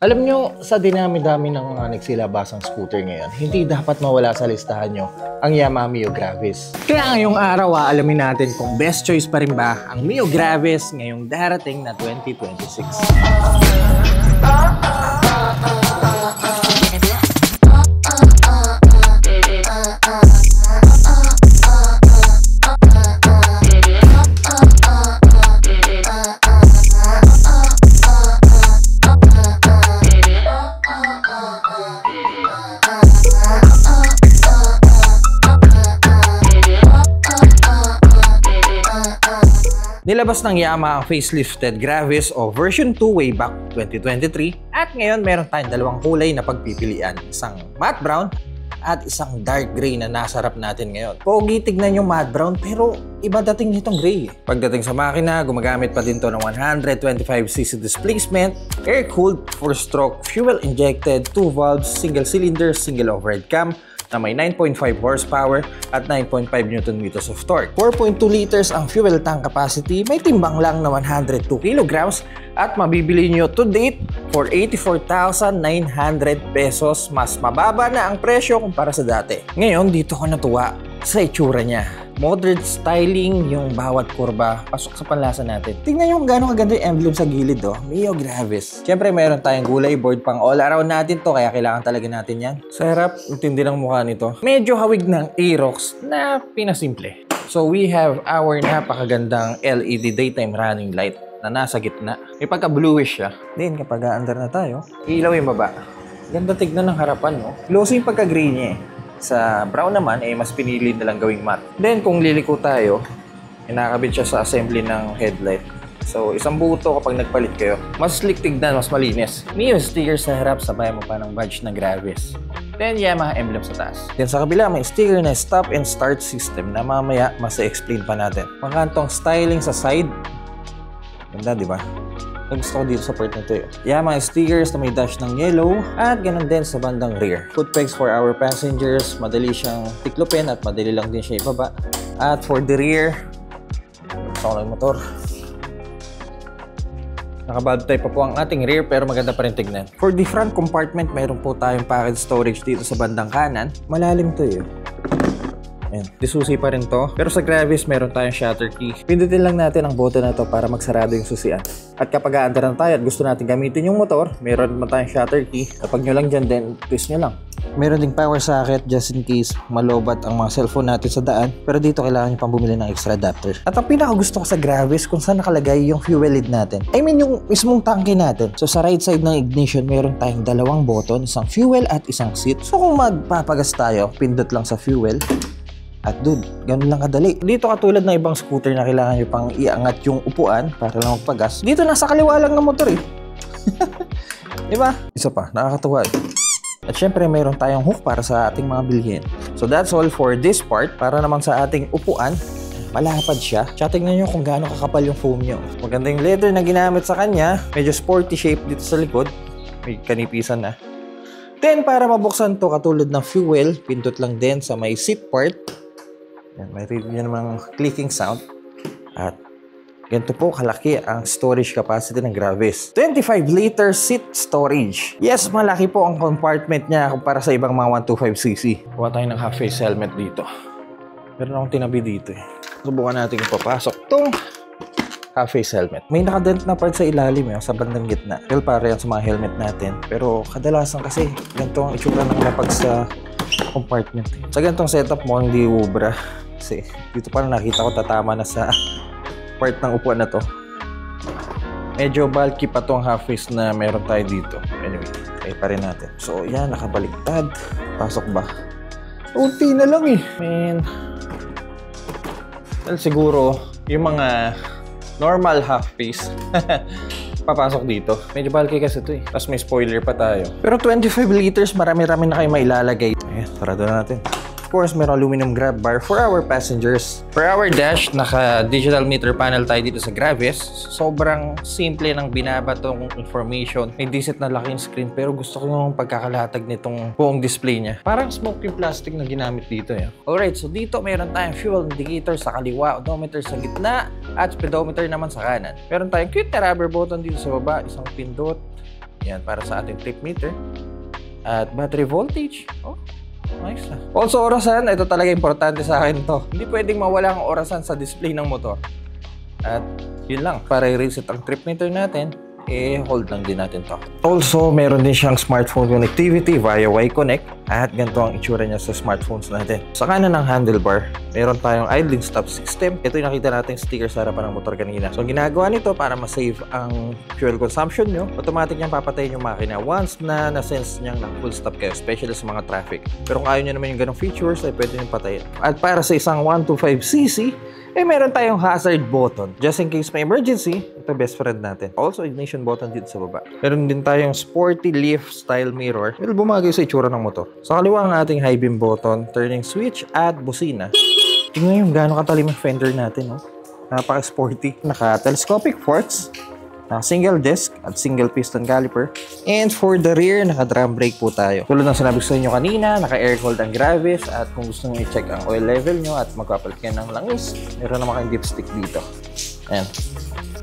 Alam nyo, sa dinami-dami ng mga nagsilabasang scooter ngayon, hindi dapat mawala sa listahan nyo ang Yamaha Mio Gravis. Kaya ngayong araw, alamin natin kung best choice pa rin ba ang Mio Gravis ngayong darating na 2026. Nilabas ng Yamaha ang facelifted Gravis o version 2 way back 2023 at ngayon meron tayong dalawang kulay na pagpipilian. Isang matte brown at isang dark gray na nasa harap natin ngayon. Pogi tignan yung matte brown pero iba dating nitong gray. Pagdating sa makina, gumagamit pa din to ng 125cc displacement, air-cooled 4-stroke, fuel-injected, 2 valves, single cylinder, single overhead cam, na may 9.5 horsepower at 9.5 Nm of torque. 4.2 liters ang fuel tank capacity, may timbang lang na 102 kilograms at mabibili nyo to date for 84,900 pesos. Mas mababa na ang presyo kumpara sa dati. Ngayon, dito ko natuwa sa itsura niya. Modern styling yung bawat kurba, pasok sa panlasa natin. Tingnan nyo kung gano'ng kaganda yung emblem sa gilid, oh. Mio Gravis. Siyempre, meron tayong gulay board pang all around natin to, kaya kailangan talaga natin yan. Sa harap, intindi ng mukha nito. Medyo hawig ng Aerox na pinasimple. So, we have our napakagandang LED daytime running light na nasa gitna. May pagka-bluish siya. Then, kapag aandar na tayo, ilaw yung baba. Ganda tignan ng harapan, no? Glossy yung pagka-gray niya, eh. Sa brown naman, mas pinili nilang gawing matte. Then, kung liliko tayo, inakabit siya sa assembly ng headlight. So, isang buo to kapag nagpalit kayo. Mas slick tignan, mas malinis. Mio sticker sa harap, sabay mo pa ng badge na Gravis. Then, Yamaha emblem sa taas. Then, sa kabila, may sticker na stop and start system na mamaya mas i-explain pa natin. Pangkantong styling sa side. Ganda, di ba? Gusto ko dito sa part na ito eh. Yamaha stickers na may dash ng yellow at ganun din sa bandang rear. Foot pegs for our passengers. Madali siyang tiklopin at madali lang din siya ibaba. At for the rear, gusto ko lang yung motor. Naka-valve type pa po ang ating rear pero maganda pa rin tignan. For the front compartment, mayroon po tayong package storage dito sa bandang kanan. Malalim to eh. Ayan. Disusi pa rin to. Pero sa Gravis, meron tayong shutter key. Pindutin lang natin ang button na to para magsarado yung susian. At kapag aandar na tayo at gusto natin gamitin yung motor, meron naman tayong shutter key. Kapag nyo lang dyan, then twist nyo lang. Meron ding power socket just in case malobat ang mga cellphone natin sa daan. Pero dito kailangan nyo pang bumili ng extra adapter. At ang pinaka gusto ko sa Gravis kung saan nakalagay yung fuel lid natin. I mean yung mismong tangke natin. So sa right side ng ignition, meron tayong dalawang button. Isang fuel at isang seat. So kung magpapagas tayo, pindot lang sa fuel. At dude, ganun lang kadali. Dito katulad ng ibang scooter na kailangan nyo pang iangat yung upuan para lang magpagas. Dito nasa kaliwa lang ng motor eh. Diba? Isa pa, nakakatuwa eh. At syempre mayroon tayong hook para sa ating mga bilhin. So that's all for this part. Para naman sa ating upuan, malapad siya. Tsaka tingnan nyo kung gaano kakapal yung foam nyo. Maganda yung leather na ginamit sa kanya. Medyo sporty shape dito sa likod. May kanipisan na. Then para mabuksan to katulad ng fuel, pindot lang din sa may seat part. Yan, may read nyo namang clicking sound. At ganito po kalaki ang storage capacity ng Gravis. 25-liter seat storage. Yes, malaki po ang compartment niya kumpara sa ibang mga 125cc. Kuha tayo ng half-face helmet dito. Meron akong tinabi dito eh. Subukan natin kung papasok itong half-face helmet. May nakadent na part sa ilalim eh, sa bandang gitna. Well, para yan sa mga helmet natin. Pero kadalasan kasi ganito ang itsura ng lapag sa compartment. Sa ganitong setup mo, hindi ubra. Kasi dito parang nakita ko tatama na sa part ng upuan na to. Medyo bulky pa tong half-face na meron tayo dito. Anyway, kaya pa rin natin. So yan, nakabaliktad. Pasok ba? Unti na lang eh. Man. Well, siguro yung mga normal half-face papasok dito. Medyo bulky kasi ito eh. Tapos may spoiler pa tayo. Pero 25 liters, marami-rami na kayo mailalagay. Ayan, sarado na natin. Of course, meron aluminum grab bar for our passengers. For our dash, naka-digital meter panel tayo dito sa Gravis. Sobrang simple ng binabatong information. May decent na laking screen pero gusto ko yung pagkakalatag nitong buong display niya. Parang smoking plastic na ginamit dito. Eh. Alright, so dito meron tayong fuel indicator sa kaliwa, odometer sa gitna, at speedometer naman sa kanan. Meron tayong cute na rubber button dito sa baba, isang pindot. Yan, para sa ating trip meter. At battery voltage. Oh, nice na. Also, orasan. Ito talaga importante sa akin to. Hindi pwedeng mawala ang orasan sa display ng motor. At yun lang. Para i-reset ang trip meter natin, hold lang din natin to. Also, meron din siyang smartphone connectivity via Y-Connect. At ganito ang itsura niya sa smartphones natin. Sa kanan ng handlebar, meron tayong idling stop system. Ito yung nakita natin sticker sa harapan ng motor kanina. So, ang ginagawa nito para ma-save ang fuel consumption nyo, automatic niyang papatayin yung makina once na na-sense niyang na full stop kayo, especially sa mga traffic. Pero kung ayaw nyo naman yung ganong features, ay pwede nyo patayin. At para sa isang 125cc, meron tayong hazard button. Just in case may emergency, ito best friend natin. Also, ignition button dito sa baba. Meron din tayong sporty leaf style mirror. Will bumagay sa itsura ng motor. Sa kaliwa ang ating high beam button, turning switch at busina. Tingnan yung gaano katalim ang fender natin. No? Napaka-sporty. Naka-telescopic forks, single disc at single piston caliper. And for the rear, naka-drum brake po tayo. Tulad ng sinabi ko sa inyo kanina, naka-air cooled ang Gravis. At kung gusto nyo i-check ang oil level nyo at magpapalit kayo ng langis, meron naman kayong dipstick dito. Ayan.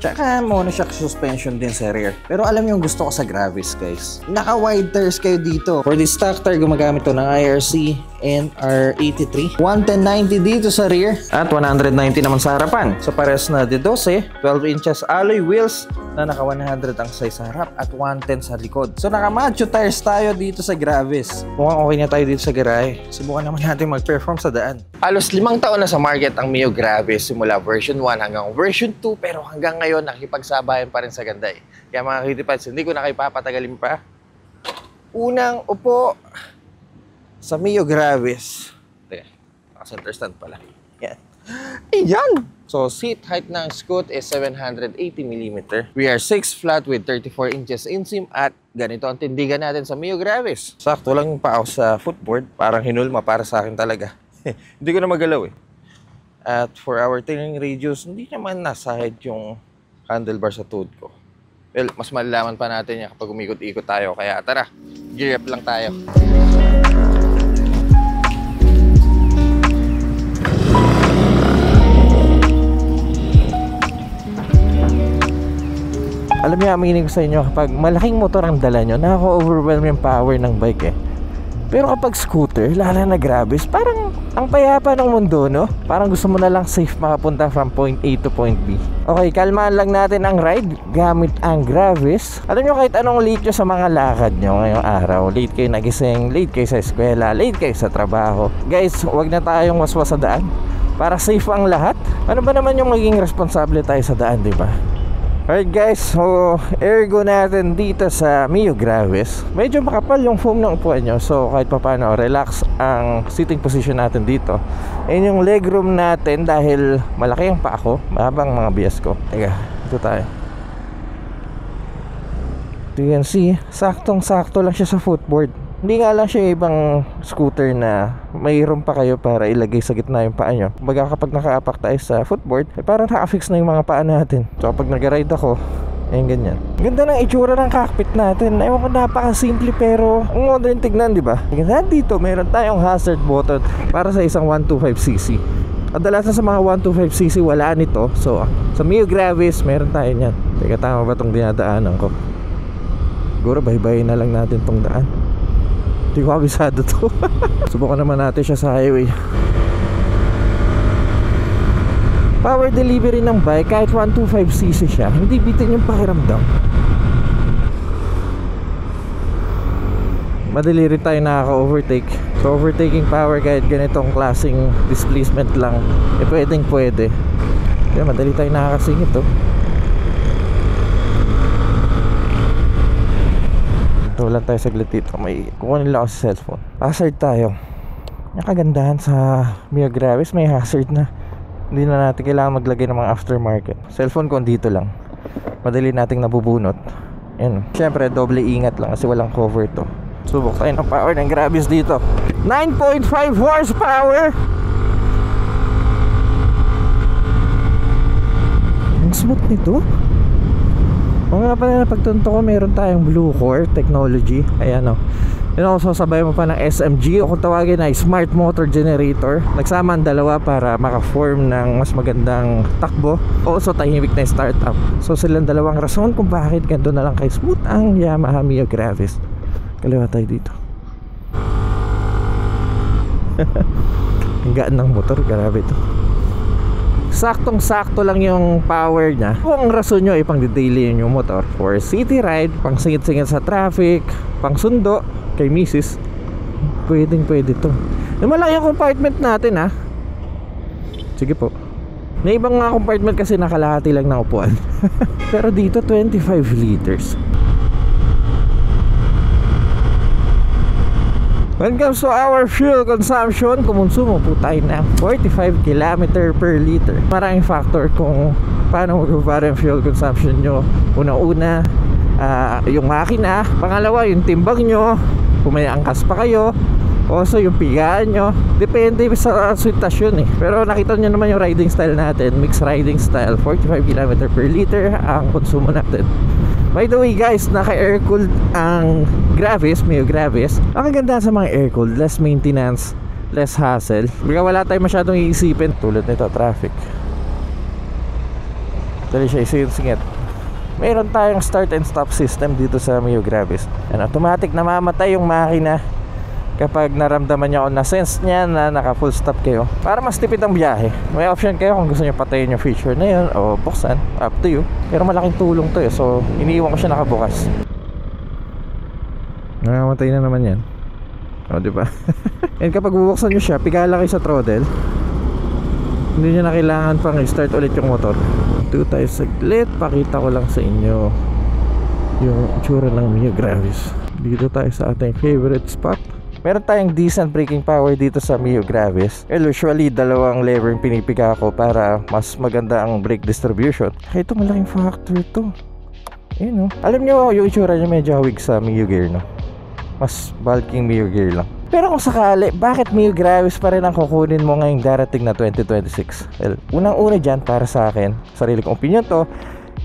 Tsaka monoshock suspension din sa rear. Pero alam niyo yung gusto ko sa Gravis, guys. Naka-wide tires kayo dito. For the stock tire, gumagamit to ng IRC NR83. 110/90 dito sa rear at 190 naman sa harapan. So pares na de 12 inches alloy wheels na naka 100 ang size sa harap at 110 sa likod. So naka-macho tires tayo dito sa Gravis. Mukhang okay na tayo dito sa garahe. Subukan naman natin mag-perform sa daan. Halos 5 taon na sa market ang Mio Gravis simula version 1 hanggang version 2, pero hanggang ngayon nakipagsabayan pa rin sa Ganda. Kaya mga Kitty-Pads, hindi ko na kayo papatagalin pa. Unang upo sa Mio Gravis. Teka, naka-center stand pala. Yan. Ayan! So, seat height ng Scoot is 780mm. We are 6 flat with 34 inches inseam at ganito ang tindigan natin sa Mio Gravis. Sakto lang yung paa sa footboard. Parang hinulma para sa akin talaga. Hindi ko na magalaw eh. At for our turning radius, hindi naman nasahid yung handlebar sa tuhod ko. Well, mas malalaman pa natin yan kapag umikot-ikot tayo. Kaya tara, gear up lang tayo. Alam niyo, aminin ko sa inyo, kapag malaking motor ang dala nyo, nakaka-overwhelm yung power ng bike eh. Pero kapag scooter, lalo na Gravis, parang ang payapa ng mundo, no? Parang gusto mo na lang safe makapunta from point A to point B. Okay, kalmaan lang natin ang ride gamit ang Gravis. Alam nyo, kahit anong late nyo sa mga lakad nyo ngayong araw, late kayo nagising, late kayo sa eskwela, late kayo sa trabaho, guys, huwag na tayong waswas sa daan para safe ang lahat. Ano ba naman yung maging responsable tayo sa daan, di ba? Alright guys, so ergo natin dito sa Mio Gravis. Medyo makapal yung foam ng upuan nyo, so kahit pa paano relax ang sitting position natin dito. And yung legroom natin, dahil malaki ang paa ko, mahabang mga bias ko. Teka, ito tayo. You can see, saktong-sakto lang siya sa footboard. Hindi nga lang siya ibang scooter na mayroon pa kayo para ilagay sa gitna yung paa nyo. Kumbaga kapag nakaapak tayo sa footboard, parang naka-fix na yung mga paa natin. So kapag nag-ride ako, ayun ganyan. Ganda ng itsura ng cockpit natin. Ewan ko, napaka-simple pero ang modern tignan, di ba? Dito, meron tayong hazard button para sa isang 125cc. Kadalasan sa mga 125cc wala nito. So sa Mio Gravis, meron tayo niyan. Teka, tama ba itong dinadaanan ko? Siguro bye-bye na lang natin tong daan. Hindi ko kabisado to. Subukan naman natin siya sa highway. Power delivery ng bike, kahit 125cc siya, hindi bitin yung pakiramdam. Madali rin tayo nakaka-overtake. So overtaking power kahit ganitong klaseng displacement lang, pwedeng pwede. Kaya madali tayo nakakasingit to. Wala tayo saglit dito. May kukunin lang ako sa cellphone. Hazard tayo. Yung kagandahan sa Mio Gravis, may hazard na. Hindi na natin kailangan maglagay ng mga aftermarket. Cellphone ko dito lang. Madali nating nabubunot. Yan. Siyempre, doble ingat lang kasi walang cover to. Subok tayo ng power ng Gravis dito. 9.5 horsepower! Ang smooth nito. Kung nga pala napagtunto ko, meron tayong Blue Core technology. Ayan o. Yun ako, sasabay mo pa ng SMG o kung tawagin ay Smart Motor Generator. Nagsama ang dalawa para maka-form ng mas magandang takbo. Also tahimik na startup. So silang dalawang rason kung bakit ganito na lang kay smooth ang Yamaha Mio Gravis. Kaliwa tayo dito. Ang gaan ng motor, grabe to. Saktong sakto lang yung power niya. Kung ang rason nyo ay pang detailing yung motor for city ride, pang singit-singit sa traffic, pang sundo kay misis, pwedeng pwede to. Malaki yung compartment natin ha. Sige po. May ibang mga compartment kasi nakalahati lang ng upuan. Pero dito 25 liters. When it comes to our fuel consumption, kumonsumo po tayo ng 45 km per liter. Maraming factor kung paano magpapara yung fuel consumption nyo. Una-una, yung makina. Pangalawa, yung timbang nyo, kung may angkas pa kayo. Also yung pigaan nyo. Depende sa sitwasyon eh. Pero nakita nyo naman yung riding style natin. Mixed riding style, 45 km per liter ang konsumo natin. By the way guys, naka-air-cooled ang Gravis, Mio Gravis. Ang ganda sa mga air-cooled, less maintenance, less hassle. Baka wala tayong masyadong iisipin. Tulad nito, traffic. Dali siya isingit. Meron tayong start and stop system dito sa Mio Gravis. And automatic namamatay yung makina kapag naramdaman niya o na-sense niya na naka full stop kayo, para mas tipid ang biyahe. May option kayo kung gusto niyo patayin yung feature na yun o buksan, up to you. Pero malaking tulong to eh, so iniiwan ko siya nakabukas. Namamatay na naman yan. O diba? And kapag bubuksan nyo siya, pigala kayo sa throttle, hindi nyo na kailangan pang i-start ulit yung motor. Ito tayo saglit, pakita ko lang sa inyo yung itsura ng Mio Gravis. Dito tayo sa ating favorite spot. Meron tayong decent braking power dito sa Mio Gravis. Usually, dalawang lever yung pinipiga ko para mas maganda ang brake distribution. Kaya ito malaking factor to. Ayun, no? Alam nyo, yung itsura niya medyo hawig sa Mio Gear, no? Mas bulking Mio Gear lang. Pero kung sakali, bakit Mio Gravis pa rin ang kukunin mo ngayong darating na 2026? Well, unang-una dyan para sa akin, sarili kong opinion to,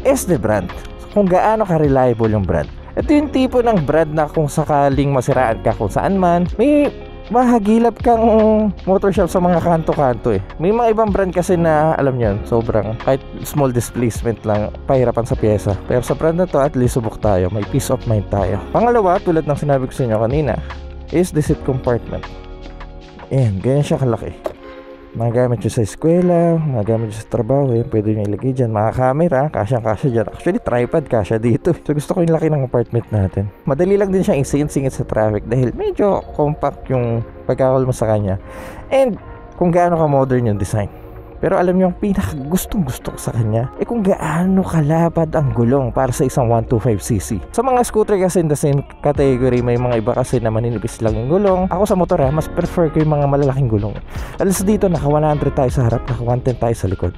is the brand. Kung gaano ka-reliable yung brand. Ito yung tipo ng brand na kung sakaling masiraan ka kung saan man, may mahagilap kang motor shop sa mga kanto-kanto eh. May mga ibang brand kasi na, alam nyo, sobrang kahit small displacement lang, pahirapan sa pyesa. Pero sa brand na to, at least subok tayo. May peace of mind tayo. Pangalawa, tulad ng sinabi ko sa inyo kanina, is the seat compartment. Ayan, ganyan siya kalaki. Magagamit nyo sa eskwela, magagamit nyo sa trabaho, yun, pwede nyo ilagay dyan. Mga camera, kasyang-kasya dyan. Actually, tripod, kasya dito. So, gusto ko yung laki ng apartment natin. Madali lang din siyang isingit-singit sa traffic dahil medyo compact yung pagkakul mo sa kanya. And, kung gaano ka modern yung design. Pero alam niyo, ang pinakagustong gusto ko sa kanya kung gaano kalapad ang gulong para sa isang 125cc. Sa mga scooter kasi in the same category, may mga iba kasi na maninipis lang yung gulong. Ako sa motor mas prefer ko yung mga malalaking gulong. Alas dito, naka 100 tayo sa harap, naka 110 tayo sa likod.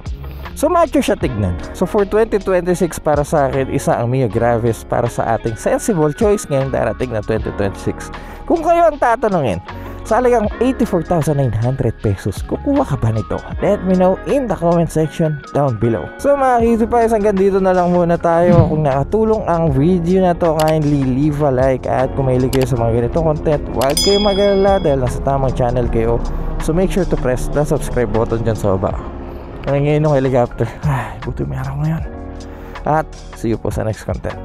So macho siya tignan. So for 2026 para sa akin, isa ang Mio Gravis para sa ating sensible choice ngayong darating na 2026. Kung kayo ang tatanungin, sa halagang 84,900 pesos, kukuha ka ba nito? Let me know in the comment section down below. So mga Kitipais, hanggang dito na lang muna tayo. Kung nakatulong ang video na to, kindly leave a like. At kung mahilig kayo sa mga ganitong content, huwag kayo mag-alala dahil nasa tamang channel kayo. So make sure to press the subscribe button dyan sa baba. Ngayon ng helicopter. Ay, buti may araw ngayon. At see you po sa next content.